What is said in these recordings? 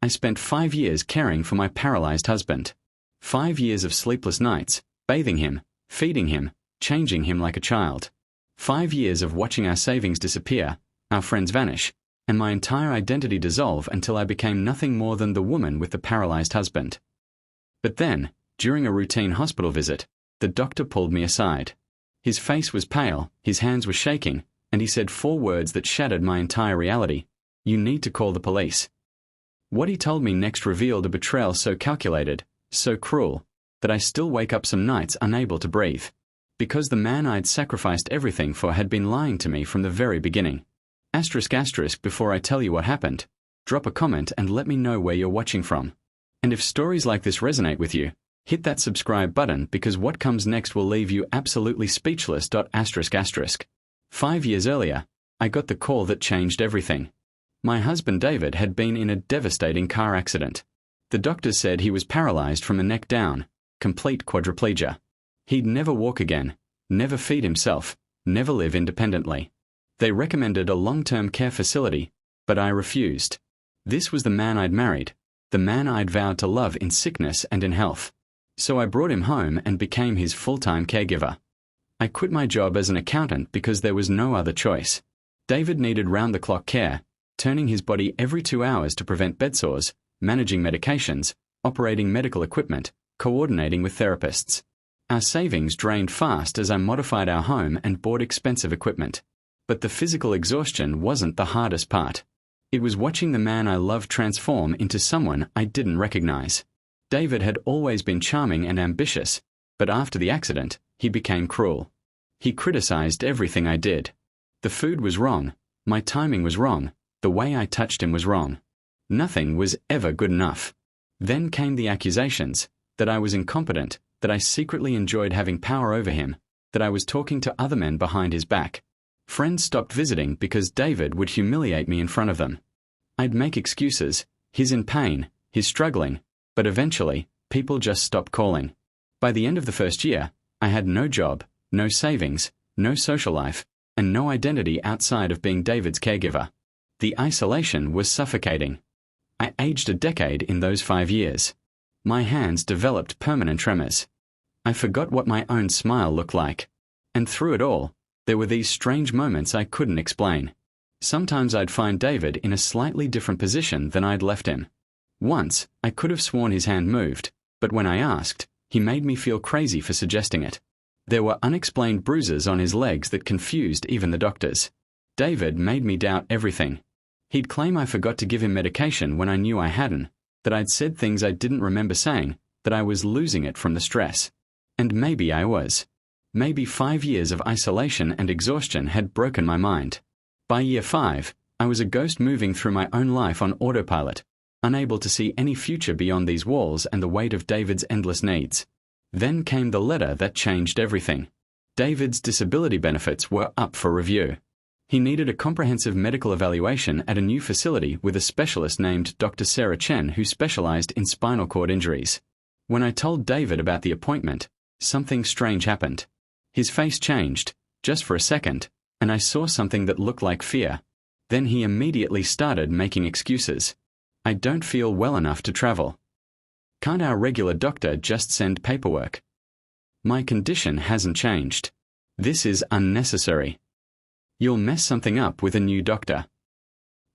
I spent 5 years caring for my paralyzed husband. 5 years of sleepless nights, bathing him, feeding him, changing him like a child. 5 years of watching our savings disappear, our friends vanish, and my entire identity dissolve until I became nothing more than the woman with the paralyzed husband. But then, during a routine hospital visit, the doctor pulled me aside. His face was pale, his hands were shaking, and he said 4 words that shattered my entire reality. "You need to call the police." What he told me next revealed a betrayal so calculated, so cruel, that I still wake up some nights unable to breathe. Because the man I'd sacrificed everything for had been lying to me from the very beginning. ***, before I tell you what happened, drop a comment and let me know where you're watching from. And if stories like this resonate with you, hit that subscribe button because what comes next will leave you absolutely speechless. ***. 5 years earlier, I got the call that changed everything. My husband David had been in a devastating car accident. The doctors said he was paralyzed from the neck down, complete quadriplegia. He'd never walk again, never feed himself, never live independently. They recommended a long-term care facility, but I refused. This was the man I'd married, the man I'd vowed to love in sickness and in health. So I brought him home and became his full-time caregiver. I quit my job as an accountant because there was no other choice. David needed round-the-clock care, turning his body every 2 hours to prevent bedsores, managing medications, operating medical equipment, coordinating with therapists. Our savings drained fast as I modified our home and bought expensive equipment. But the physical exhaustion wasn't the hardest part. It was watching the man I loved transform into someone I didn't recognize. David had always been charming and ambitious, but after the accident, he became cruel. He criticized everything I did. The food was wrong, my timing was wrong, the way I touched him was wrong. Nothing was ever good enough. Then came the accusations, that I was incompetent, that I secretly enjoyed having power over him, that I was talking to other men behind his back. Friends stopped visiting because David would humiliate me in front of them. I'd make excuses, he's in pain, he's struggling, but eventually, people just stopped calling. By the end of the first year, I had no job, no savings, no social life, and no identity outside of being David's caregiver. The isolation was suffocating. I aged a decade in those 5 years. My hands developed permanent tremors. I forgot what my own smile looked like. And through it all, there were these strange moments I couldn't explain. Sometimes I'd find David in a slightly different position than I'd left him. Once, I could have sworn his hand moved, but when I asked, he made me feel crazy for suggesting it. There were unexplained bruises on his legs that confused even the doctors. David made me doubt everything. He'd claim I forgot to give him medication when I knew I hadn't, that I'd said things I didn't remember saying, that I was losing it from the stress. And maybe I was. Maybe 5 years of isolation and exhaustion had broken my mind. By year 5, I was a ghost moving through my own life on autopilot, unable to see any future beyond these walls and the weight of David's endless needs. Then came the letter that changed everything. David's disability benefits were up for review. He needed a comprehensive medical evaluation at a new facility with a specialist named Dr. Sarah Chen who specialized in spinal cord injuries. When I told David about the appointment, something strange happened. His face changed, just for a second, and I saw something that looked like fear. Then he immediately started making excuses. "I don't feel well enough to travel. Can't our regular doctor just send paperwork? My condition hasn't changed. This is unnecessary. You'll mess something up with a new doctor."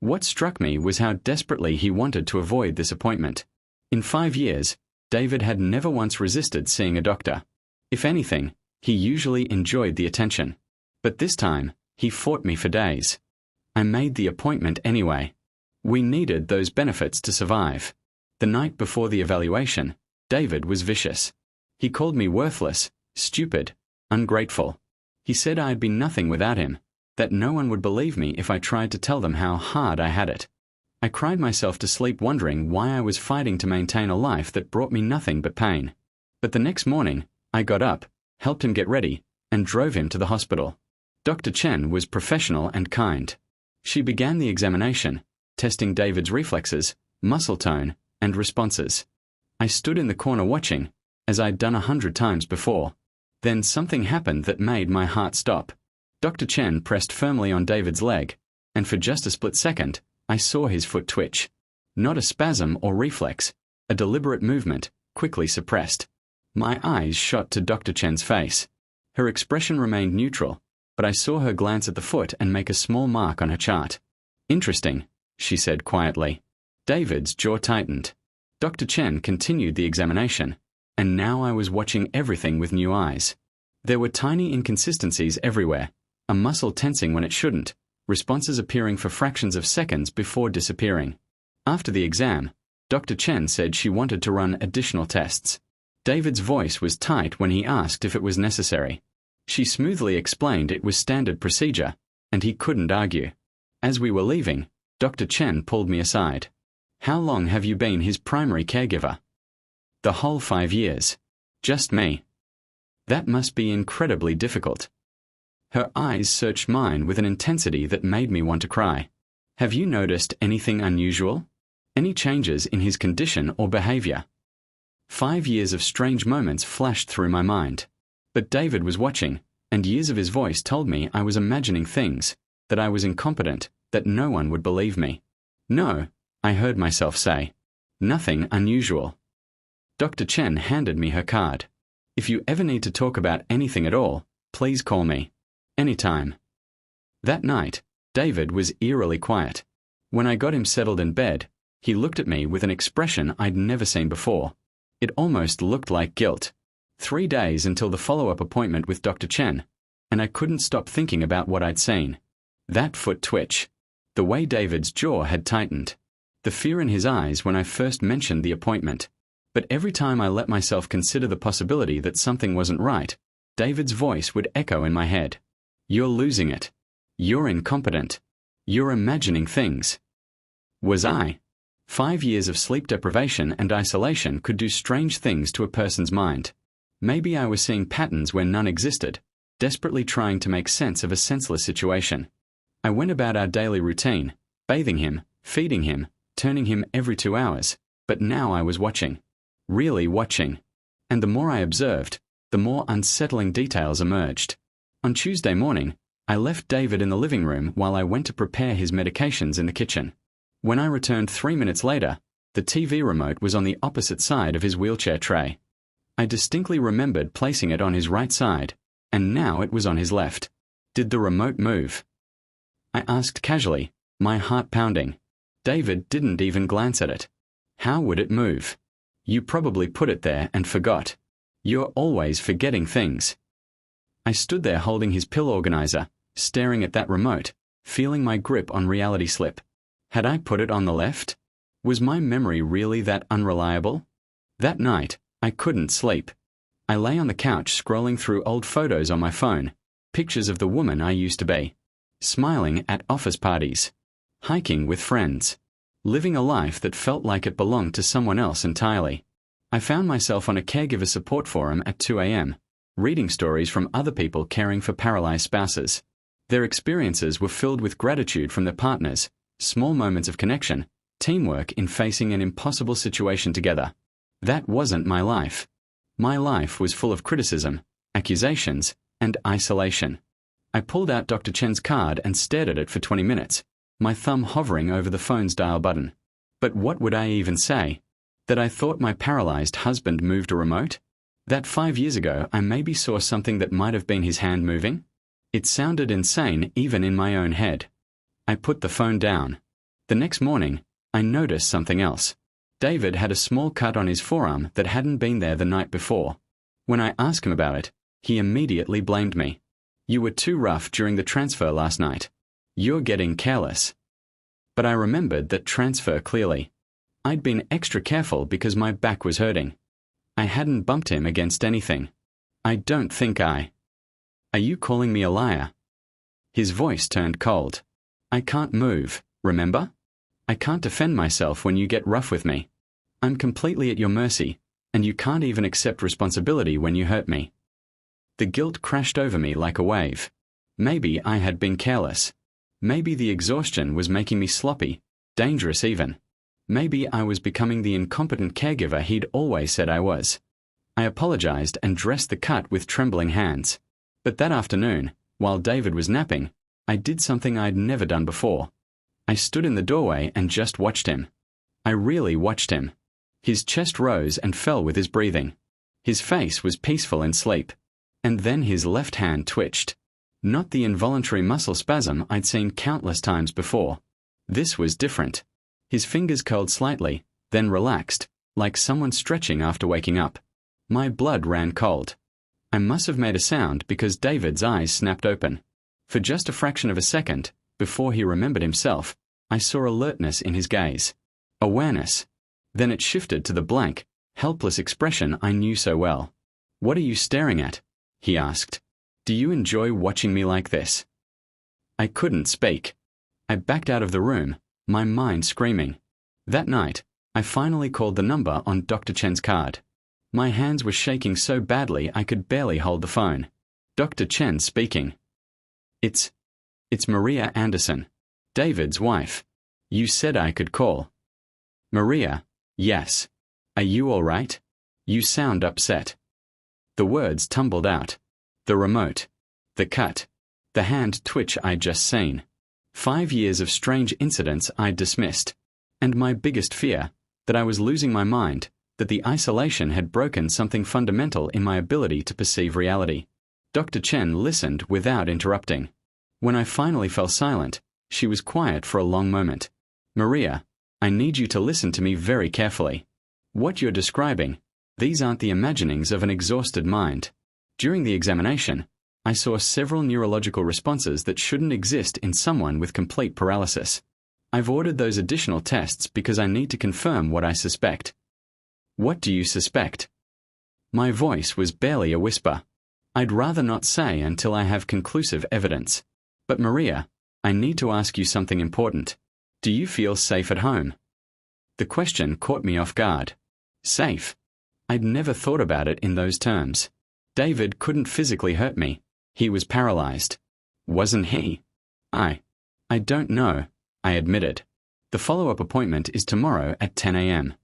What struck me was how desperately he wanted to avoid this appointment. In 5 years, David had never once resisted seeing a doctor. If anything, he usually enjoyed the attention. But this time, he fought me for days. I made the appointment anyway. We needed those benefits to survive. The night before the evaluation, David was vicious. He called me worthless, stupid, ungrateful. He said I'd be nothing without him, that no one would believe me if I tried to tell them how hard I had it. I cried myself to sleep wondering why I was fighting to maintain a life that brought me nothing but pain. But the next morning, I got up, helped him get ready, and drove him to the hospital. Dr. Chen was professional and kind. She began the examination, testing David's reflexes, muscle tone, and responses. I stood in the corner watching, as I'd done 100 times before. Then something happened that made my heart stop. Dr. Chen pressed firmly on David's leg, and for just a split second, I saw his foot twitch. Not a spasm or reflex, a deliberate movement, quickly suppressed. My eyes shot to Dr. Chen's face. Her expression remained neutral, but I saw her glance at the foot and make a small mark on her chart. Interesting, she said quietly. David's jaw tightened. Dr. Chen continued the examination, and now I was watching everything with new eyes. There were tiny inconsistencies everywhere, a muscle tensing when it shouldn't, responses appearing for fractions of seconds before disappearing. After the exam, Dr. Chen said she wanted to run additional tests. David's voice was tight when he asked if it was necessary. She smoothly explained it was standard procedure, and he couldn't argue. As we were leaving, Dr. Chen pulled me aside. How long have you been his primary caregiver? The whole 5 years. Just me. That must be incredibly difficult. Her eyes searched mine with an intensity that made me want to cry. Have you noticed anything unusual? Any changes in his condition or behavior? 5 years of strange moments flashed through my mind. But David was watching, and years of his voice told me I was imagining things, that I was incompetent, that no one would believe me. No, I heard myself say. Nothing unusual. Dr. Chen handed me her card. If you ever need to talk about anything at all, please call me. Anytime. That night, David was eerily quiet. When I got him settled in bed, he looked at me with an expression I'd never seen before. It almost looked like guilt. 3 days until the follow-up appointment with Dr. Chen, and I couldn't stop thinking about what I'd seen. That foot twitch. The way David's jaw had tightened. The fear in his eyes when I first mentioned the appointment. But every time I let myself consider the possibility that something wasn't right, David's voice would echo in my head. You're losing it. You're incompetent. You're imagining things. Was I? 5 years of sleep deprivation and isolation could do strange things to a person's mind. Maybe I was seeing patterns where none existed, desperately trying to make sense of a senseless situation. I went about our daily routine, bathing him, feeding him, turning him every 2 hours, but now I was watching. Really watching. And the more I observed, the more unsettling details emerged. On Tuesday morning, I left David in the living room while I went to prepare his medications in the kitchen. When I returned 3 minutes later, the TV remote was on the opposite side of his wheelchair tray. I distinctly remembered placing it on his right side, and now it was on his left. Did the remote move? I asked casually, my heart pounding. David didn't even glance at it. How would it move? You probably put it there and forgot. You're always forgetting things. I stood there holding his pill organizer, staring at that remote, feeling my grip on reality slip. Had I put it on the left? Was my memory really that unreliable? That night, I couldn't sleep. I lay on the couch scrolling through old photos on my phone, pictures of the woman I used to be, smiling at office parties, hiking with friends, living a life that felt like it belonged to someone else entirely. I found myself on a caregiver support forum at 2 a.m., reading stories from other people caring for paralyzed spouses. Their experiences were filled with gratitude from their partners, small moments of connection, teamwork in facing an impossible situation together. That wasn't my life. My life was full of criticism, accusations, and isolation. I pulled out Dr. Chen's card and stared at it for 20 minutes, my thumb hovering over the phone's dial button. But what would I even say? That I thought my paralyzed husband moved a remote? That 5 years ago I maybe saw something that might have been his hand moving? It sounded insane even in my own head. I put the phone down. The next morning, I noticed something else. David had a small cut on his forearm that hadn't been there the night before. When I asked him about it, he immediately blamed me. You were too rough during the transfer last night. You're getting careless. But I remembered that transfer clearly. I'd been extra careful because my back was hurting. I hadn't bumped him against anything. I don't think I... Are you calling me a liar? His voice turned cold. I can't move, remember? I can't defend myself when you get rough with me. I'm completely at your mercy, and you can't even accept responsibility when you hurt me. The guilt crashed over me like a wave. Maybe I had been careless. Maybe the exhaustion was making me sloppy, dangerous even. Maybe I was becoming the incompetent caregiver he'd always said I was. I apologized and dressed the cut with trembling hands. But that afternoon, while David was napping, I did something I'd never done before. I stood in the doorway and just watched him. I really watched him. His chest rose and fell with his breathing. His face was peaceful in sleep. And then his left hand twitched. Not the involuntary muscle spasm I'd seen countless times before. This was different. His fingers curled slightly, then relaxed, like someone stretching after waking up. My blood ran cold. I must have made a sound because David's eyes snapped open. For just a fraction of a second, before he remembered himself, I saw alertness in his gaze. Awareness. Then it shifted to the blank, helpless expression I knew so well. "What are you staring at?" he asked. "Do you enjoy watching me like this?" I couldn't speak. I backed out of the room, my mind screaming. That night, I finally called the number on Dr. Chen's card. My hands were shaking so badly I could barely hold the phone. Dr. Chen speaking. It's Maria Anderson, David's wife. You said I could call." "Maria, yes. Are you all right? You sound upset." The words tumbled out. The remote. The cut. The hand twitch I'd just seen. 5 years of strange incidents I'd dismissed. And my biggest fear, that I was losing my mind, that the isolation had broken something fundamental in my ability to perceive reality. Dr. Chen listened without interrupting. When I finally fell silent, she was quiet for a long moment. "Maria, I need you to listen to me very carefully. What you're describing, these aren't the imaginings of an exhausted mind. During the examination, I saw several neurological responses that shouldn't exist in someone with complete paralysis. I've ordered those additional tests because I need to confirm what I suspect." "What do you suspect?" My voice was barely a whisper. "I'd rather not say until I have conclusive evidence. But Maria, I need to ask you something important. Do you feel safe at home?" The question caught me off guard. Safe? I'd never thought about it in those terms. David couldn't physically hurt me. He was paralyzed. Wasn't he? I don't know, I admitted. The follow-up appointment is tomorrow at 10 a.m.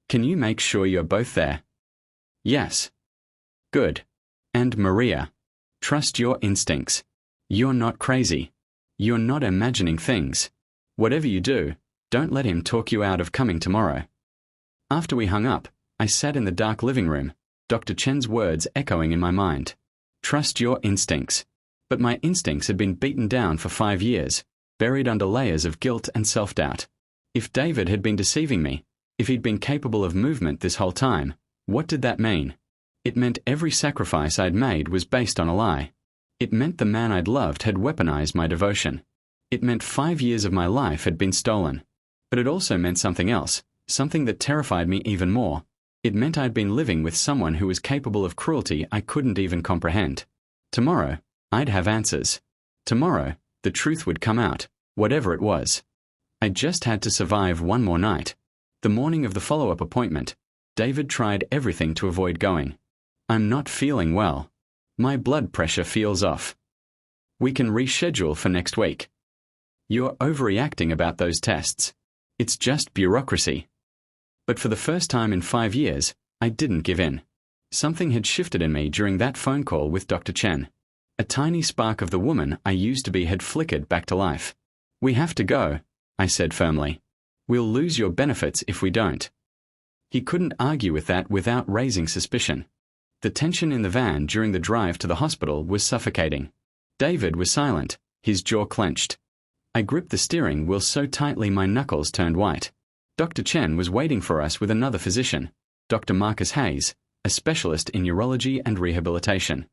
Can you make sure you're both there? Yes. Good. And Maria, trust your instincts. You're not crazy. You're not imagining things. Whatever you do, don't let him talk you out of coming tomorrow. After we hung up, I sat in the dark living room, Dr. Chen's words echoing in my mind. Trust your instincts. But my instincts had been beaten down for 5 years, buried under layers of guilt and self-doubt. If David had been deceiving me, if he'd been capable of movement this whole time, what did that mean? It meant every sacrifice I'd made was based on a lie. It meant the man I'd loved had weaponized my devotion. It meant 5 years of my life had been stolen. But it also meant something else, something that terrified me even more. It meant I'd been living with someone who was capable of cruelty I couldn't even comprehend. Tomorrow, I'd have answers. Tomorrow, the truth would come out, whatever it was. I just had to survive one more night. The morning of the follow-up appointment, David tried everything to avoid going. I'm not feeling well. My blood pressure feels off. We can reschedule for next week. You're overreacting about those tests. It's just bureaucracy. But for the first time in 5 years, I didn't give in. Something had shifted in me during that phone call with Dr. Chen. A tiny spark of the woman I used to be had flickered back to life. We have to go, I said firmly. We'll lose your benefits if we don't. He couldn't argue with that without raising suspicion. The tension in the van during the drive to the hospital was suffocating. David was silent, his jaw clenched. I gripped the steering wheel so tightly my knuckles turned white. Dr. Chen was waiting for us with another physician, Dr. Marcus Hayes, a specialist in neurology and rehabilitation.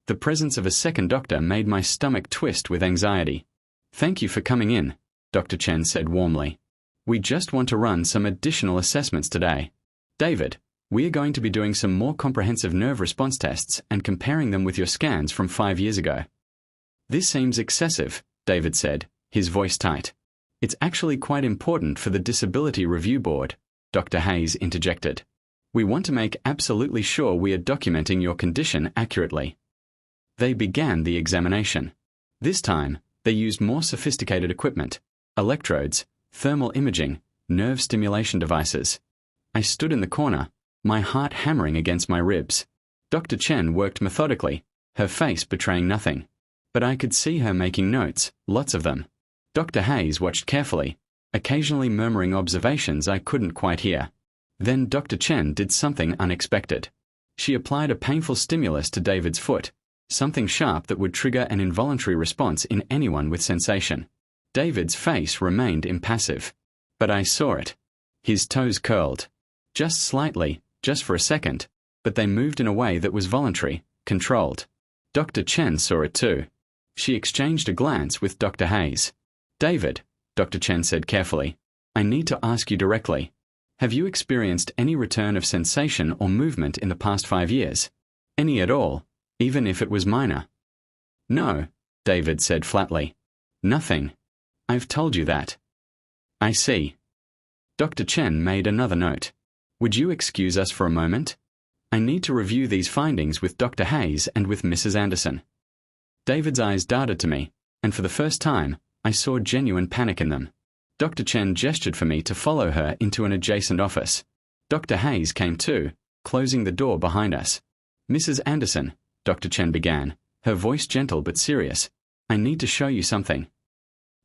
The presence of a second doctor made my stomach twist with anxiety. Thank you for coming in, Dr. Chen said warmly. We just want to run some additional assessments today. David, we are going to be doing some more comprehensive nerve response tests and comparing them with your scans from 5 years ago. This seems excessive, David said, his voice tight. It's actually quite important for the Disability Review Board, Dr. Hayes interjected. We want to make absolutely sure we are documenting your condition accurately. They began the examination. This time, they used more sophisticated equipment, electrodes, thermal imaging, nerve stimulation devices. I stood in the corner, my heart hammering against my ribs. Dr. Chen worked methodically, her face betraying nothing. But I could see her making notes, lots of them. Dr. Hayes watched carefully, occasionally murmuring observations I couldn't quite hear. Then Dr. Chen did something unexpected. She applied a painful stimulus to David's foot, something sharp that would trigger an involuntary response in anyone with sensation. David's face remained impassive. But I saw it. His toes curled. Just slightly, just for a second, but they moved in a way that was voluntary, controlled. Dr. Chen saw it too. She exchanged a glance with Dr. Hayes. "David," Dr. Chen said carefully, "I need to ask you directly. Have you experienced any return of sensation or movement in the past 5 years? Any at all, even if it was minor?" "No," David said flatly. "Nothing. I've told you that." "I see." Dr. Chen made another note. "Would you excuse us for a moment? I need to review these findings with Dr. Hayes and with Mrs. Anderson." David's eyes darted to me, and for the first time, I saw genuine panic in them. Dr. Chen gestured for me to follow her into an adjacent office. Dr. Hayes came too, closing the door behind us. "Mrs. Anderson," Dr. Chen began, her voice gentle but serious, "I need to show you something."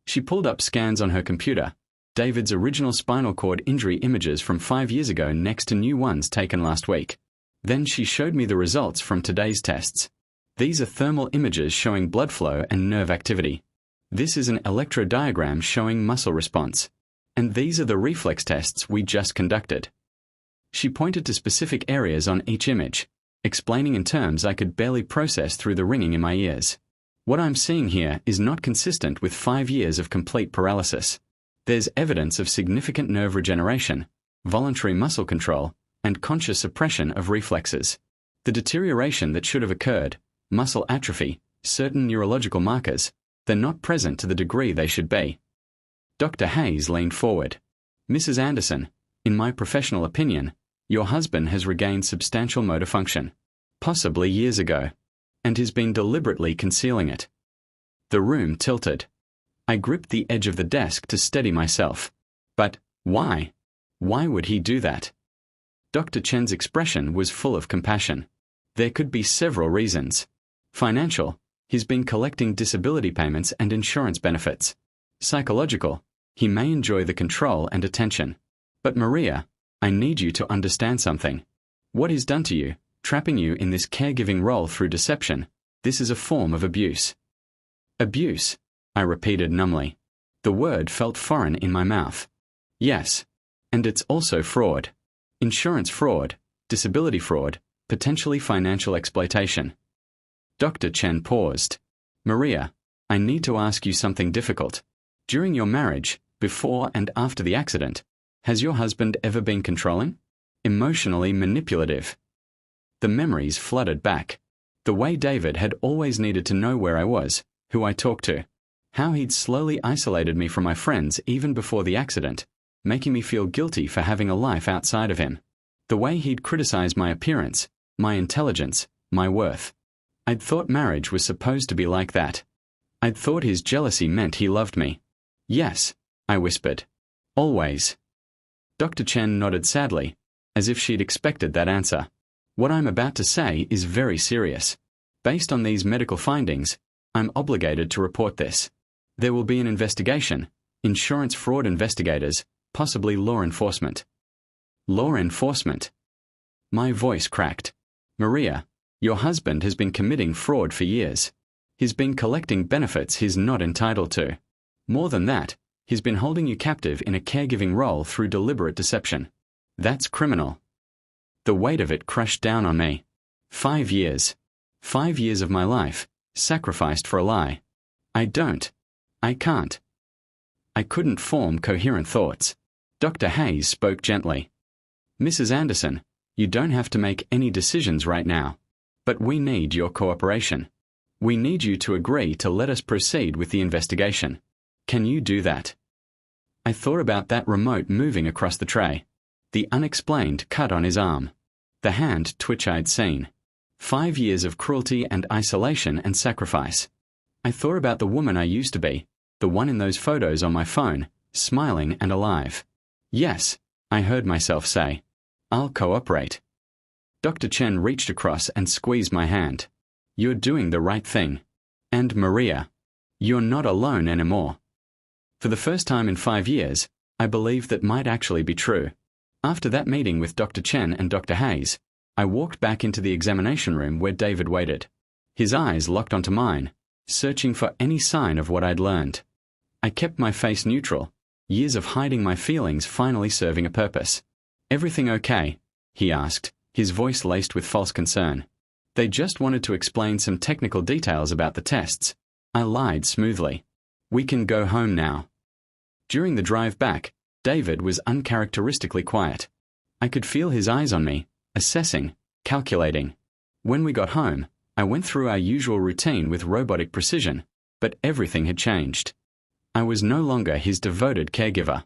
She pulled up scans on her computer, David's original spinal cord injury images from 5 years ago next to new ones taken last week. Then she showed me the results from today's tests. These are thermal images showing blood flow and nerve activity. This is an electrodiagram showing muscle response. And these are the reflex tests we just conducted. She pointed to specific areas on each image, explaining in terms I could barely process through the ringing in my ears. What I'm seeing here is not consistent with 5 years of complete paralysis. There's evidence of significant nerve regeneration, voluntary muscle control, and conscious suppression of reflexes. The deterioration that should have occurred, muscle atrophy, certain neurological markers, they're not present to the degree they should be. Dr. Hayes leaned forward. "Mrs. Anderson, in my professional opinion, your husband has regained substantial motor function, possibly years ago, and has been deliberately concealing it." The room tilted. I gripped the edge of the desk to steady myself. But why? Why would he do that? Dr. Chen's expression was full of compassion. There could be several reasons. Financial, he's been collecting disability payments and insurance benefits. Psychological, he may enjoy the control and attention. But Maria, I need you to understand something. What he's done to you, trapping you in this caregiving role through deception, this is a form of abuse. Abuse, I repeated numbly. The word felt foreign in my mouth. Yes. And it's also fraud. Insurance fraud, disability fraud, potentially financial exploitation. Dr. Chen paused. "Maria, I need to ask you something difficult. During your marriage, before and after the accident, has your husband ever been controlling? Emotionally manipulative?" The memories flooded back. The way David had always needed to know where I was, who I talked to. How he'd slowly isolated me from my friends even before the accident, making me feel guilty for having a life outside of him. The way he'd criticized my appearance, my intelligence, my worth. I'd thought marriage was supposed to be like that. I'd thought his jealousy meant he loved me. "Yes," I whispered. "Always." Dr. Chen nodded sadly, as if she'd expected that answer. "What I'm about to say is very serious. Based on these medical findings, I'm obligated to report this. There will be an investigation, insurance fraud investigators, possibly law enforcement." Law enforcement? My voice cracked. "Maria, your husband has been committing fraud for years. He's been collecting benefits he's not entitled to. More than that, he's been holding you captive in a caregiving role through deliberate deception. That's criminal." The weight of it crushed down on me. 5 years. 5 years of my life, sacrificed for a lie. I can't. I couldn't form coherent thoughts. Dr. Hayes spoke gently. "Mrs. Anderson, you don't have to make any decisions right now. But we need your cooperation. We need you to agree to let us proceed with the investigation. Can you do that?" I thought about that remote moving across the tray. The unexplained cut on his arm. The hand twitch I'd seen. 5 years of cruelty and isolation and sacrifice. I thought about the woman I used to be, the one in those photos on my phone, smiling and alive. "Yes," I heard myself say. "I'll cooperate." Dr. Chen reached across and squeezed my hand. "You're doing the right thing. And Maria, you're not alone anymore." For the first time in 5 years, I believed that might actually be true. After that meeting with Dr. Chen and Dr. Hayes, I walked back into the examination room where David waited. His eyes locked onto mine, searching for any sign of what I'd learned. I kept my face neutral, years of hiding my feelings finally serving a purpose. "Everything okay?" he asked, his voice laced with false concern. "They just wanted to explain some technical details about the tests." I lied smoothly. "We can go home now." During the drive back, David was uncharacteristically quiet. I could feel his eyes on me, assessing, calculating. When we got home, I went through our usual routine with robotic precision, but everything had changed. I was no longer his devoted caregiver.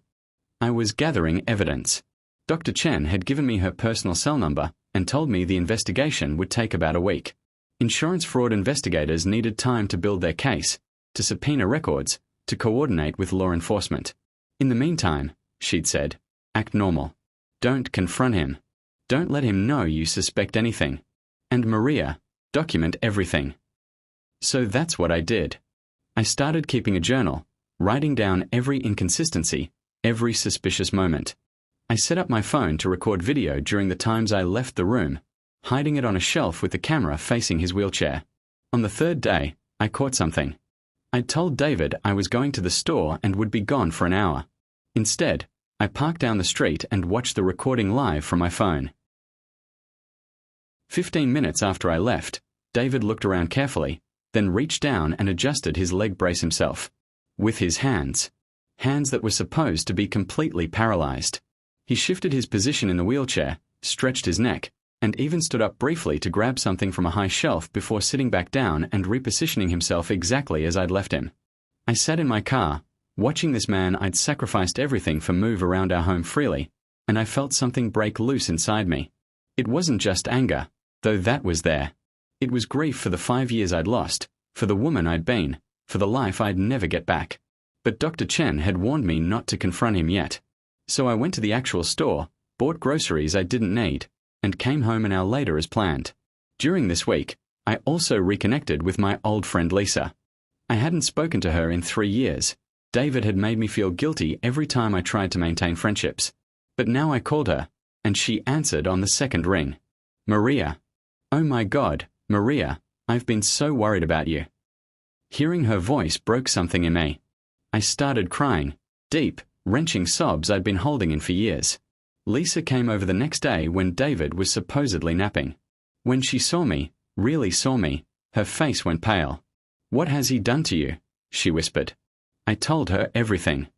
I was gathering evidence. Dr. Chen had given me her personal cell number and told me the investigation would take about a week. Insurance fraud investigators needed time to build their case, to subpoena records, to coordinate with law enforcement. "In the meantime," she'd said, "act normal. Don't confront him. Don't let him know you suspect anything. And Maria, document everything." So that's what I did. I started keeping a journal, writing down every inconsistency, every suspicious moment. I set up my phone to record video during the times I left the room, hiding it on a shelf with the camera facing his wheelchair. On the third day, I caught something. I'd told David I was going to the store and would be gone for an hour. Instead, I parked down the street and watched the recording live from my phone. 15 minutes after I left, David looked around carefully, then reached down and adjusted his leg brace himself. With his hands. Hands that were supposed to be completely paralyzed. He shifted his position in the wheelchair, stretched his neck, and even stood up briefly to grab something from a high shelf before sitting back down and repositioning himself exactly as I'd left him. I sat in my car, watching this man I'd sacrificed everything for move around our home freely, and I felt something break loose inside me. It wasn't just anger, though that was there. It was grief for the 5 years I'd lost, for the woman I'd been, for the life I'd never get back. But Dr. Chen had warned me not to confront him yet. So I went to the actual store, bought groceries I didn't need, and came home an hour later as planned. During this week, I also reconnected with my old friend Lisa. I hadn't spoken to her in 3 years. David had made me feel guilty every time I tried to maintain friendships. But now I called her, and she answered on the second ring. "Maria. Oh my God, Maria, I've been so worried about you." Hearing her voice broke something in me. I started crying, deep, wrenching sobs I'd been holding in for years. Lisa came over the next day when David was supposedly napping. When she saw me, really saw me, her face went pale. "What has he done to you?" she whispered. I told her everything.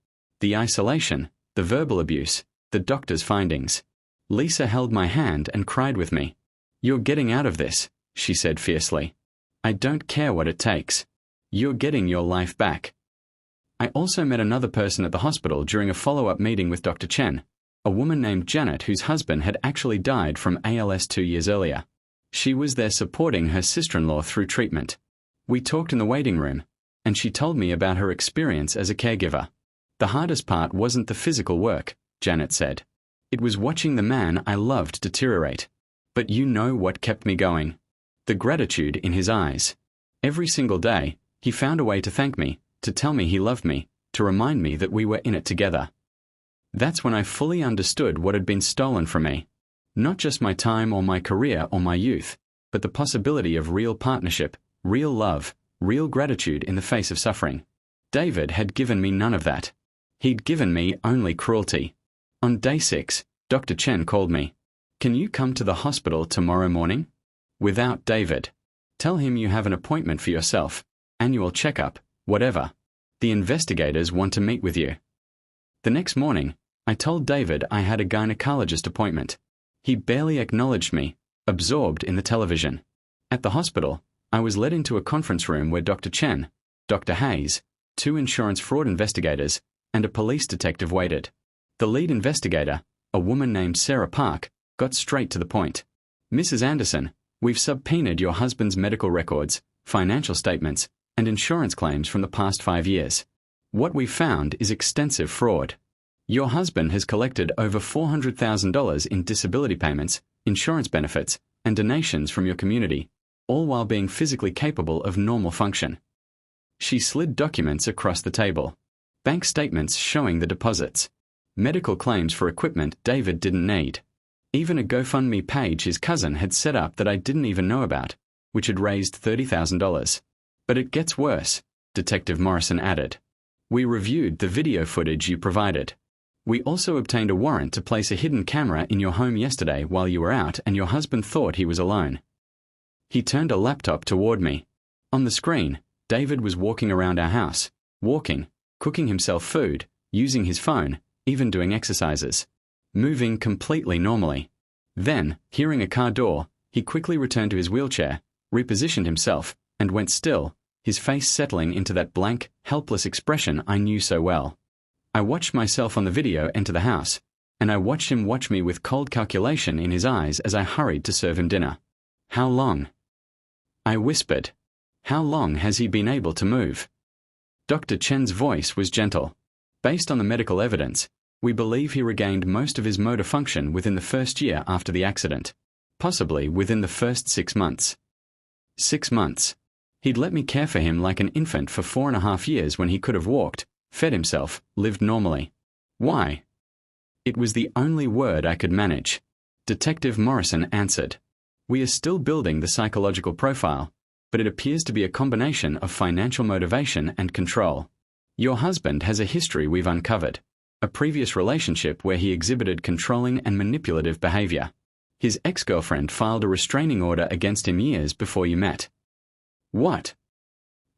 The isolation, the verbal abuse, the doctor's findings. Lisa held my hand and cried with me. "You're getting out of this," she said fiercely. "I don't care what it takes. You're getting your life back." I also met another person at the hospital during a follow-up meeting with Dr. Chen, a woman named Janet whose husband had actually died from ALS 2 years earlier. She was there supporting her sister-in-law through treatment. We talked in the waiting room, and she told me about her experience as a caregiver. "The hardest part wasn't the physical work," Janet said. "It was watching the man I loved deteriorate. But you know what kept me going? The gratitude in his eyes. Every single day, he found a way to thank me, to tell me he loved me, to remind me that we were in it together." That's when I fully understood what had been stolen from me. Not just my time or my career or my youth, but the possibility of real partnership, real love, real gratitude in the face of suffering. David had given me none of that. He'd given me only cruelty. On day 6, Dr. Chen called me. "Can you come to the hospital tomorrow morning?" "Without David. Tell him you have an appointment for yourself, annual checkup, whatever. The investigators want to meet with you." The next morning, I told David I had a gynecologist appointment. He barely acknowledged me, absorbed in the television. At the hospital, I was led into a conference room where Dr. Chen, Dr. Hayes, 2 insurance fraud investigators, and a police detective waited. The lead investigator, a woman named Sarah Park, got straight to the point. "Mrs. Anderson, we've subpoenaed your husband's medical records, financial statements, and insurance claims from the past 5 years. What we've found is extensive fraud. Your husband has collected over $400,000 in disability payments, insurance benefits, and donations from your community, all while being physically capable of normal function." She slid documents across the table. Bank statements showing the deposits. Medical claims for equipment David didn't need. Even a GoFundMe page his cousin had set up that I didn't even know about, which had raised $30,000. But it gets worse, Detective Morrison added. We reviewed the video footage you provided. We also obtained a warrant to place a hidden camera in your home yesterday while you were out and your husband thought he was alone. He turned a laptop toward me. On the screen, David was walking around our house, walking, cooking himself food, using his phone, even doing exercises, moving completely normally. Then, hearing a car door, he quickly returned to his wheelchair, repositioned himself, and went still, his face settling into that blank, helpless expression I knew so well. I watched myself on the video enter the house, and I watched him watch me with cold calculation in his eyes as I hurried to serve him dinner. How long? I whispered. How long has he been able to move? Dr. Chen's voice was gentle. Based on the medical evidence, we believe he regained most of his motor function within the first year after the accident, possibly within the first 6 months. 6 months. He'd let me care for him like an infant for 4.5 years when he could have walked, fed himself, lived normally. Why? It was the only word I could manage. Detective Morrison answered. We are still building the psychological profile, but it appears to be a combination of financial motivation and control. Your husband has a history we've uncovered, a previous relationship where he exhibited controlling and manipulative behavior. His ex-girlfriend filed a restraining order against him years before you met. What?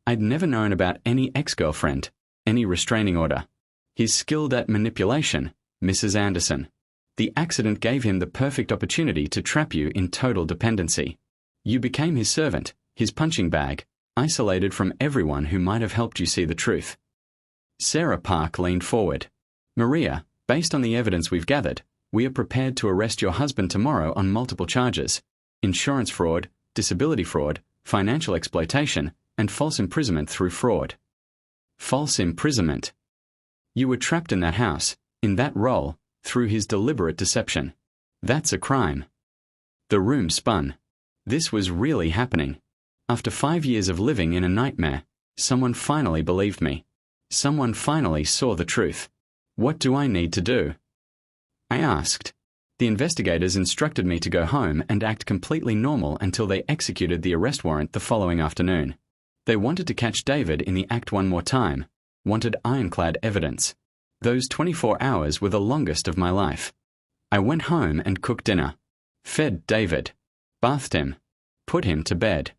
I'd never known about any ex-girlfriend, any restraining order. He's skilled at manipulation, Mrs. Anderson. The accident gave him the perfect opportunity to trap you in total dependency. You became his servant, his punching bag, isolated from everyone who might have helped you see the truth. Sarah Park leaned forward. Maria, based on the evidence we've gathered, we are prepared to arrest your husband tomorrow on multiple charges: insurance fraud, disability fraud, financial exploitation, and false imprisonment through fraud. False imprisonment. You were trapped in that house, in that role, through his deliberate deception. That's a crime. The room spun. This was really happening. After 5 years of living in a nightmare, someone finally believed me. Someone finally saw the truth. What do I need to do? I asked. The investigators instructed me to go home and act completely normal until they executed the arrest warrant the following afternoon. They wanted to catch David in the act one more time, wanted ironclad evidence. Those 24 hours were the longest of my life. I went home and cooked dinner, fed David, bathed him, put him to bed.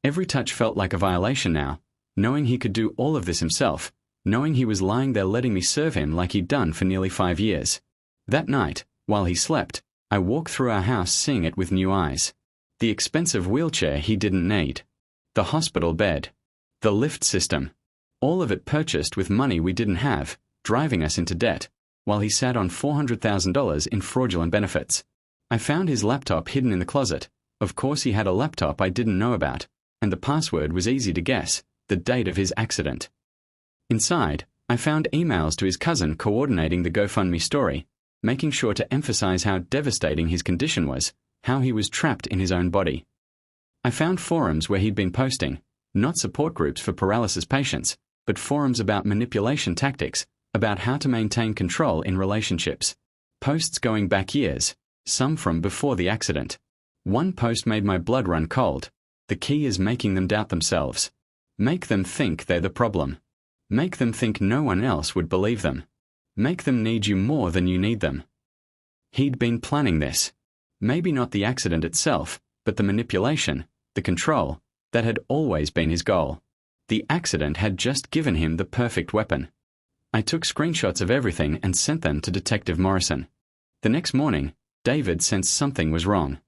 Every touch felt like a violation now, knowing he could do all of this himself, knowing he was lying there letting me serve him like he'd done for nearly 5 years. That night, while he slept, I walked through our house seeing it with new eyes. The expensive wheelchair he didn't need. The hospital bed. The lift system. All of it purchased with money we didn't have, driving us into debt, while he sat on $400,000 in fraudulent benefits. I found his laptop hidden in the closet. Of course he had a laptop I didn't know about, and the password was easy to guess, the date of his accident. Inside, I found emails to his cousin coordinating the GoFundMe story, making sure to emphasize how devastating his condition was, how he was trapped in his own body. I found forums where he'd been posting, not support groups for paralysis patients, but forums about manipulation tactics, about how to maintain control in relationships. Posts going back years, some from before the accident. One post made my blood run cold. The key is making them doubt themselves. Make them think they're the problem. Make them think no one else would believe them. Make them need you more than you need them. He'd been planning this. Maybe not the accident itself, but the manipulation, the control, that had always been his goal. The accident had just given him the perfect weapon. I took screenshots of everything and sent them to Detective Morrison. The next morning, David sensed something was wrong.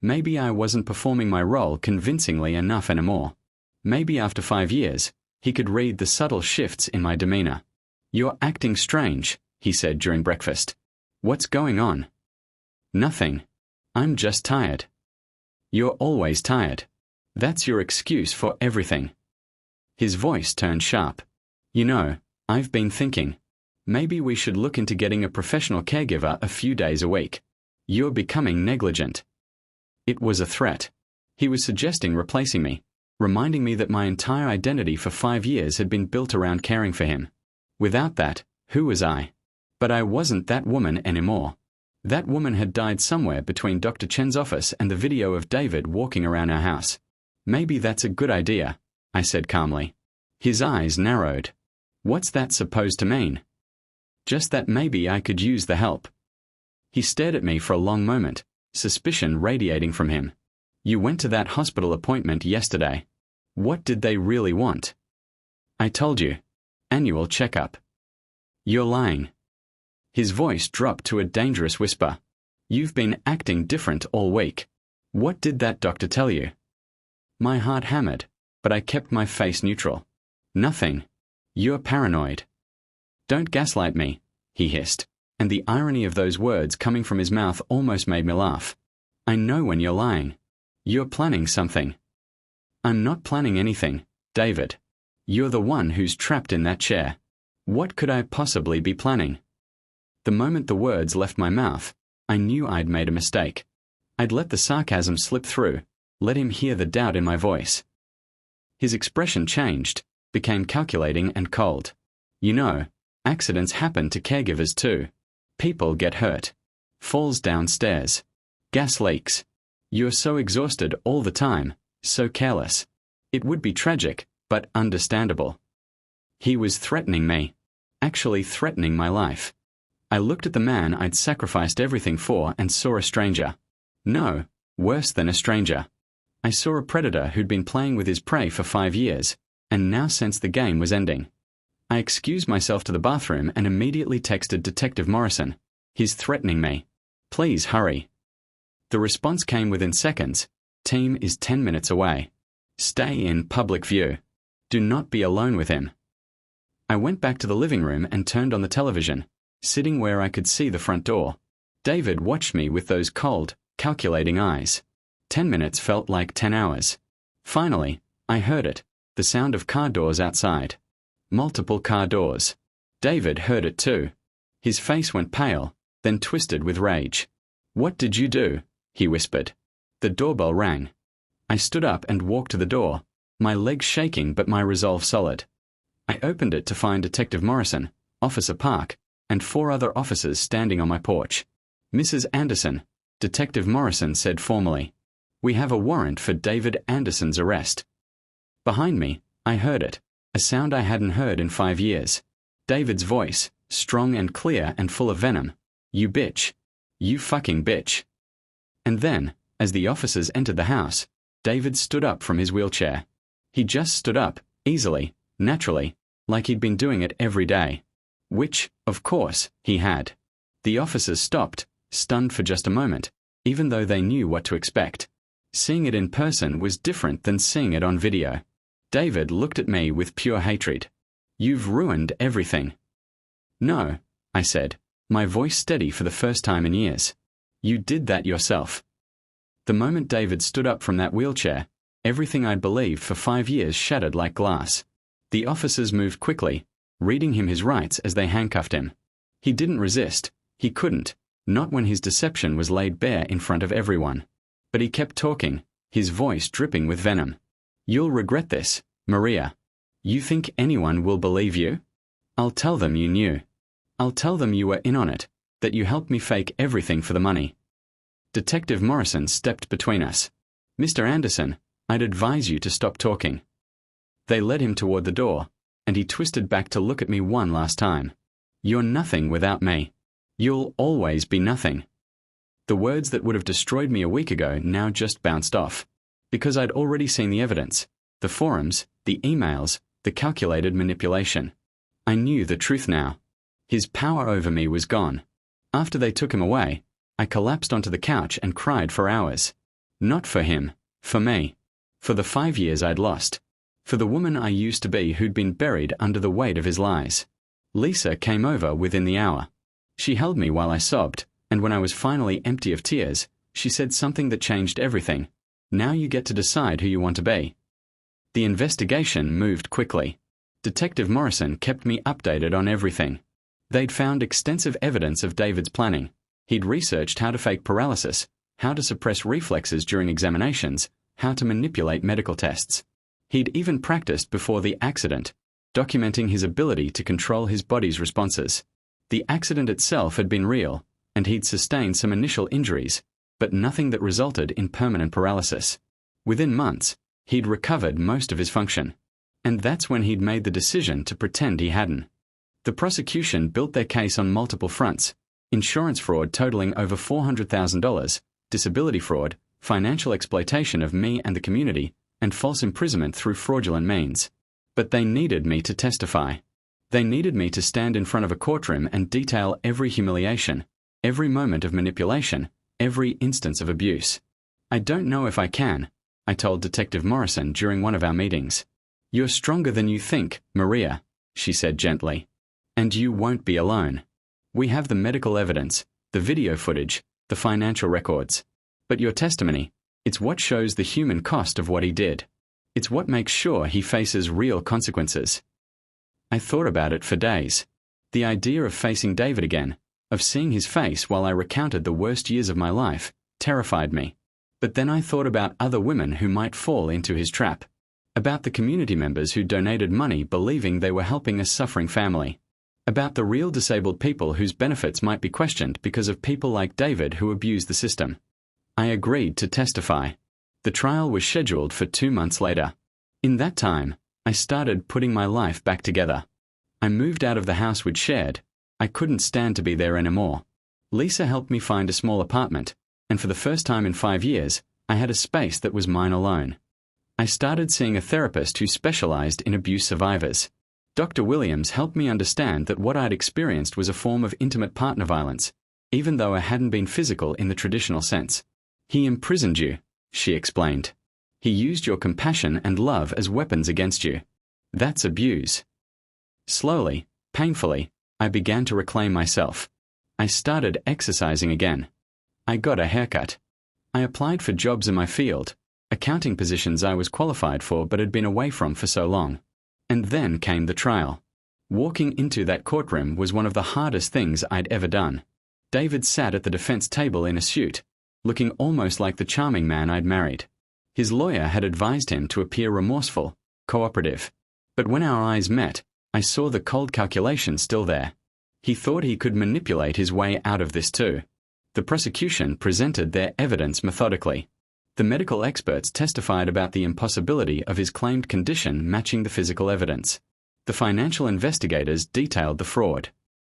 Maybe I wasn't performing my role convincingly enough anymore. Maybe after 5 years, he could read the subtle shifts in my demeanor. You're acting strange, he said during breakfast. What's going on? Nothing. I'm just tired. You're always tired. That's your excuse for everything. His voice turned sharp. You know, I've been thinking. Maybe we should look into getting a professional caregiver a few days a week. You're becoming negligent. It was a threat. He was suggesting replacing me, reminding me that my entire identity for 5 years had been built around caring for him. Without that, who was I? But I wasn't that woman anymore. That woman had died somewhere between Dr. Chen's office and the video of David walking around our house. Maybe that's a good idea, I said calmly. His eyes narrowed. What's that supposed to mean? Just that maybe I could use the help. He stared at me for a long moment, suspicion radiating from him. You went to that hospital appointment yesterday. What did they really want? I told you. Annual checkup. You're lying. His voice dropped to a dangerous whisper. You've been acting different all week. What did that doctor tell you? My heart hammered, but I kept my face neutral. Nothing. You're paranoid. Don't gaslight me, he hissed, and the irony of those words coming from his mouth almost made me laugh. I know when you're lying. You're planning something. I'm not planning anything, David. You're the one who's trapped in that chair. What could I possibly be planning? The moment the words left my mouth, I knew I'd made a mistake. I'd let the sarcasm slip through, let him hear the doubt in my voice. His expression changed, became calculating and cold. You know, accidents happen to caregivers too. People get hurt. Falls downstairs. Gas leaks. You're so exhausted all the time, so careless. It would be tragic, but understandable. He was threatening me. Actually threatening my life. I looked at the man I'd sacrificed everything for and saw a stranger. No, worse than a stranger. I saw a predator who'd been playing with his prey for 5 years, and now sensed the game was ending. I excused myself to the bathroom and immediately texted Detective Morrison. He's threatening me. Please hurry. The response came within seconds. Team is 10 minutes away. Stay in public view. Do not be alone with him. I went back to the living room and turned on the television, sitting where I could see the front door. David watched me with those cold, calculating eyes. 10 minutes felt like 10 hours. Finally, I heard it, the sound of car doors outside. Multiple car doors. David heard it too. His face went pale, then twisted with rage. What did you do? He whispered. The doorbell rang. I stood up and walked to the door, my legs shaking but my resolve solid. I opened it to find Detective Morrison, Officer Park, and 4 other officers standing on my porch. Mrs. Anderson, Detective Morrison said formally. We have a warrant for David Anderson's arrest. Behind me, I heard it, a sound I hadn't heard in 5 years. David's voice, strong and clear and full of venom. You bitch. You fucking bitch. And then, as the officers entered the house, David stood up from his wheelchair. He just stood up, easily, naturally, like he'd been doing it every day. Which, of course, he had. The officers stopped, stunned for just a moment, even though they knew what to expect. Seeing it in person was different than seeing it on video. David looked at me with pure hatred. You've ruined everything. No, I said, my voice steady for the first time in years. You did that yourself. The moment David stood up from that wheelchair, everything I'd believed for 5 years shattered like glass. The officers moved quickly, reading him his rights as they handcuffed him. He didn't resist. He couldn't, not when his deception was laid bare in front of everyone. But he kept talking, his voice dripping with venom. You'll regret this, Maria. You think anyone will believe you? I'll tell them you knew. I'll tell them you were in on it, that you helped me fake everything for the money. Detective Morrison stepped between us. Mr. Anderson, I'd advise you to stop talking. They led him toward the door, and he twisted back to look at me one last time. You're nothing without me. You'll always be nothing. The words that would have destroyed me a week ago now just bounced off, because I'd already seen the evidence, the forums, the emails, the calculated manipulation. I knew the truth now. His power over me was gone. After they took him away, I collapsed onto the couch and cried for hours. Not for him, for me. For the 5 years I'd lost. For the woman I used to be who'd been buried under the weight of his lies. Lisa came over within the hour. She held me while I sobbed, and when I was finally empty of tears, she said something that changed everything. Now you get to decide who you want to be. The investigation moved quickly. Detective Morrison kept me updated on everything. They'd found extensive evidence of David's planning. He'd researched how to fake paralysis, how to suppress reflexes during examinations, how to manipulate medical tests. He'd even practiced before the accident, documenting his ability to control his body's responses. The accident itself had been real, and he'd sustained some initial injuries, but nothing that resulted in permanent paralysis. Within months, he'd recovered most of his function. And that's when he'd made the decision to pretend he hadn't. The prosecution built their case on multiple fronts: insurance fraud totaling over $400,000, disability fraud, financial exploitation of me and the community, and false imprisonment through fraudulent means. But they needed me to testify. They needed me to stand in front of a courtroom and detail every humiliation, every moment of manipulation, every instance of abuse. "I don't know if I can," I told Detective Morrison during one of our meetings. "You're stronger than you think, Maria," she said gently. "And you won't be alone. We have the medical evidence, the video footage, the financial records. But your testimony, it's what shows the human cost of what he did. It's what makes sure he faces real consequences." I thought about it for days. The idea of facing David again, of seeing his face while I recounted the worst years of my life, terrified me. But then I thought about other women who might fall into his trap. About the community members who donated money believing they were helping a suffering family. About the real disabled people whose benefits might be questioned because of people like David who abused the system. I agreed to testify. The trial was scheduled for 2 months later. In that time, I started putting my life back together. I moved out of the house we'd shared. I couldn't stand to be there anymore. Lisa helped me find a small apartment, and for the first time in 5 years, I had a space that was mine alone. I started seeing a therapist who specialized in abuse survivors. Dr. Williams helped me understand that what I'd experienced was a form of intimate partner violence, even though it hadn't been physical in the traditional sense. "He imprisoned you," she explained. "He used your compassion and love as weapons against you. That's abuse." Slowly, painfully, I began to reclaim myself. I started exercising again. I got a haircut. I applied for jobs in my field, accounting positions I was qualified for but had been away from for so long. And then came the trial. Walking into that courtroom was one of the hardest things I'd ever done. David sat at the defense table in a suit, looking almost like the charming man I'd married. His lawyer had advised him to appear remorseful, cooperative. But when our eyes met, I saw the cold calculation still there. He thought he could manipulate his way out of this too. The prosecution presented their evidence methodically. The medical experts testified about the impossibility of his claimed condition matching the physical evidence. The financial investigators detailed the fraud.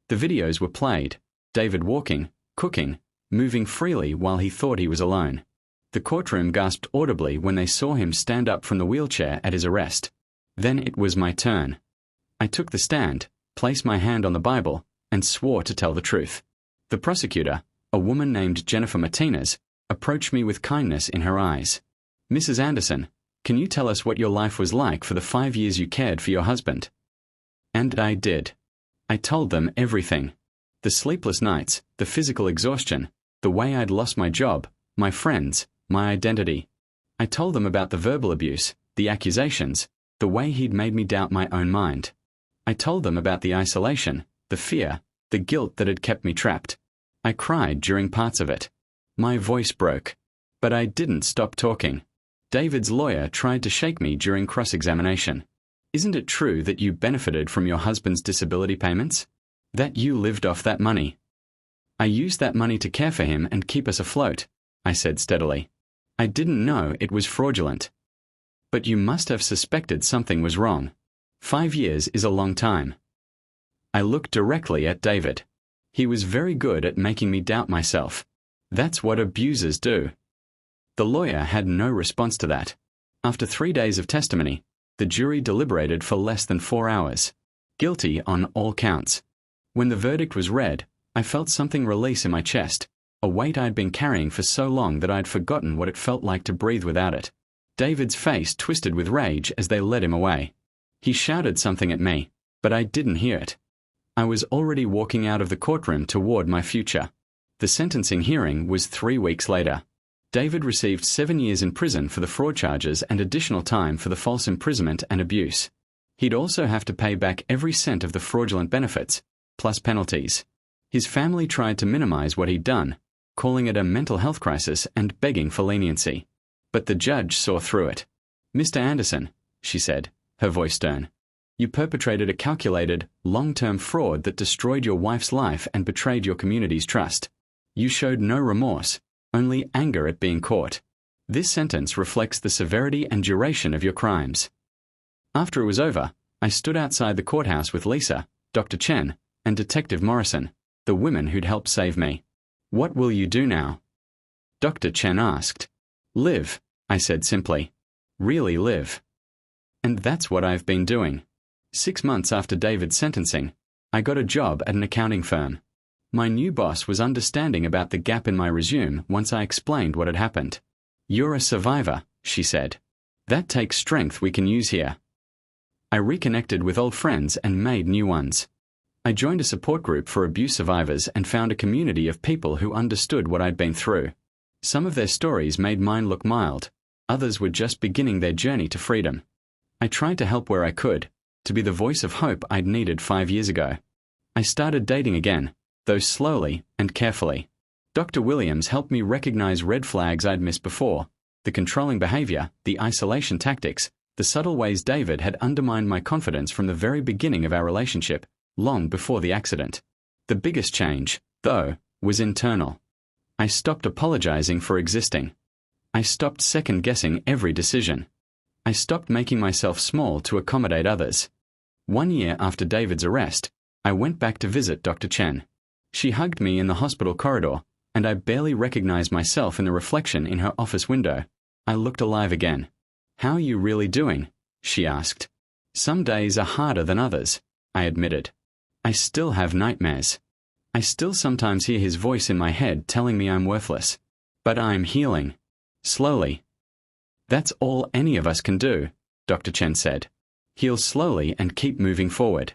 The videos were played, David walking, cooking, moving freely while he thought he was alone. The courtroom gasped audibly when they saw him stand up from the wheelchair at his arrest. Then it was my turn. I took the stand, placed my hand on the Bible, and swore to tell the truth. The prosecutor, a woman named Jennifer Martinez, approached me with kindness in her eyes. "Mrs. Anderson, can you tell us what your life was like for the 5 years you cared for your husband?" And I did. I told them everything. The sleepless nights, the physical exhaustion, the way I'd lost my job, my friends, my identity. I told them about the verbal abuse, the accusations, the way he'd made me doubt my own mind. I told them about the isolation, the fear, the guilt that had kept me trapped. I cried during parts of it. My voice broke. But I didn't stop talking. David's lawyer tried to shake me during cross-examination. "Isn't it true that you benefited from your husband's disability payments? That you lived off that money?" "I used that money to care for him and keep us afloat," I said steadily. "I didn't know it was fraudulent." "But you must have suspected something was wrong. 5 years is a long time." I looked directly at David. He was very good at making me doubt myself. That's what abusers do. The lawyer had no response to that. After 3 days of testimony, the jury deliberated for less than 4 hours. Guilty on all counts. When the verdict was read, I felt something release in my chest, a weight I'd been carrying for so long that I'd forgotten what it felt like to breathe without it. David's face twisted with rage as they led him away. He shouted something at me, but I didn't hear it. I was already walking out of the courtroom toward my future. The sentencing hearing was 3 weeks later. David received 7 years in prison for the fraud charges and additional time for the false imprisonment and abuse. He'd also have to pay back every cent of the fraudulent benefits, plus penalties. His family tried to minimize what he'd done, calling it a mental health crisis and begging for leniency. But the judge saw through it. "Mr. Anderson," she said, her voice stern, You perpetrated a calculated, long-term fraud that destroyed your wife's life and betrayed your community's trust. You showed no remorse, only anger at being caught. This sentence reflects the severity and duration of your crimes. After it was over, I stood outside the courthouse with Lisa, Dr. Chen, and Detective Morrison, the women who'd helped save me. What will you do now? Dr. Chen asked. Live, I said simply. Really live. And that's what I've been doing. 6 months after David's sentencing, I got a job at an accounting firm. My new boss was understanding about the gap in my resume once I explained what had happened. You're a survivor, she said. That takes strength we can use here. I reconnected with old friends and made new ones. I joined a support group for abuse survivors and found a community of people who understood what I'd been through. Some of their stories made mine look mild. Others were just beginning their journey to freedom. I tried to help where I could, to be the voice of hope I'd needed 5 years ago. I started dating again, though slowly and carefully. Dr. Williams helped me recognize red flags I'd missed before, the controlling behavior, the isolation tactics, the subtle ways David had undermined my confidence from the very beginning of our relationship, long before the accident. The biggest change, though, was internal. I stopped apologizing for existing. I stopped second-guessing every decision. I stopped making myself small to accommodate others. 1 year after David's arrest, I went back to visit Dr. Chen. She hugged me in the hospital corridor, and I barely recognized myself in the reflection in her office window. I looked alive again. How are you really doing? She asked. Some days are harder than others, I admitted. I still have nightmares. I still sometimes hear his voice in my head telling me I'm worthless. But I'm healing. Slowly. That's all any of us can do, Dr. Chen said. Heal slowly and keep moving forward.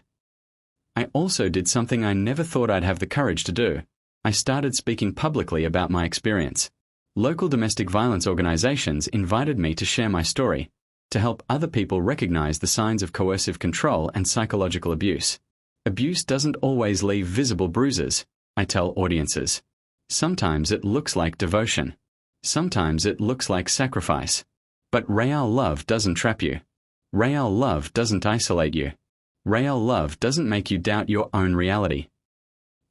I also did something I never thought I'd have the courage to do. I started speaking publicly about my experience. Local domestic violence organizations invited me to share my story, to help other people recognize the signs of coercive control and psychological abuse. Abuse doesn't always leave visible bruises, I tell audiences. Sometimes it looks like devotion. Sometimes it looks like sacrifice. But real love doesn't trap you. Real love doesn't isolate you. Real love doesn't make you doubt your own reality.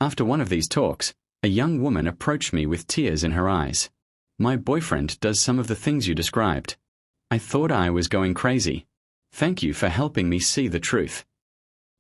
After one of these talks, a young woman approached me with tears in her eyes. My boyfriend does some of the things you described. I thought I was going crazy. Thank you for helping me see the truth.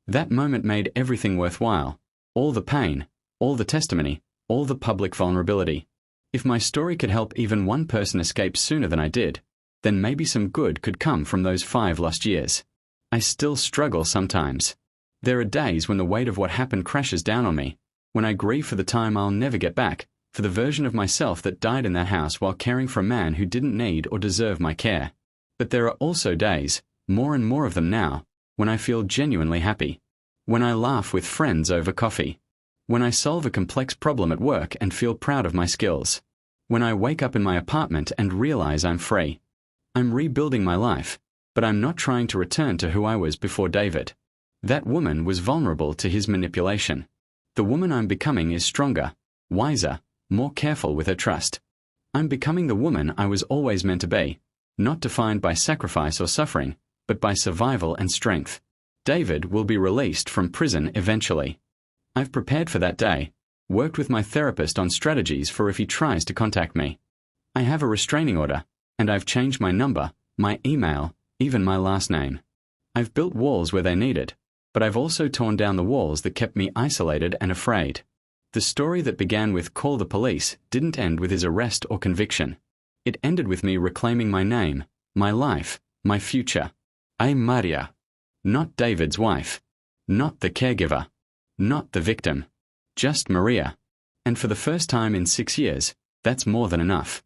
That moment made everything worthwhile. All the pain, all the testimony, all the public vulnerability. If my story could help even one person escape sooner than I did, then maybe some good could come from those 5 lost years. I still struggle sometimes. There are days when the weight of what happened crashes down on me, when I grieve for the time I'll never get back, for the version of myself that died in that house while caring for a man who didn't need or deserve my care. But there are also days, more and more of them now, when I feel genuinely happy. When I laugh with friends over coffee. When I solve a complex problem at work and feel proud of my skills. When I wake up in my apartment and realize I'm free. I'm rebuilding my life, but I'm not trying to return to who I was before David. That woman was vulnerable to his manipulation. The woman I'm becoming is stronger, wiser, more careful with her trust. I'm becoming the woman I was always meant to be, not defined by sacrifice or suffering, but by survival and strength. David will be released from prison eventually. I've prepared for that day, worked with my therapist on strategies for if he tries to contact me. I have a restraining order, and I've changed my number, my email, even my last name. I've built walls where they needed, but I've also torn down the walls that kept me isolated and afraid. The story that began with "call the police" didn't end with his arrest or conviction. It ended with me reclaiming my name, my life, my future. I'm Maria. Not David's wife. Not the caregiver. Not the victim. Just Maria. And for the first time in 6 years, that's more than enough.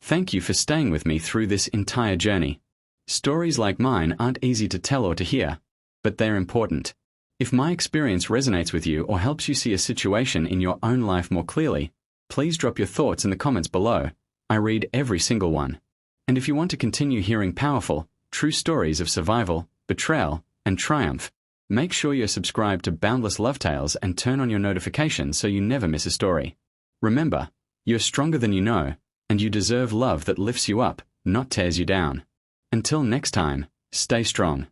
Thank you for staying with me through this entire journey. Stories like mine aren't easy to tell or to hear, but they're important. If my experience resonates with you or helps you see a situation in your own life more clearly, please drop your thoughts in the comments below. I read every single one. And if you want to continue hearing powerful, true stories of survival, betrayal, and triumph, make sure you're subscribed to Boundless Love Tales and turn on your notifications so you never miss a story. Remember, you're stronger than you know, and you deserve love that lifts you up, not tears you down. Until next time, stay strong.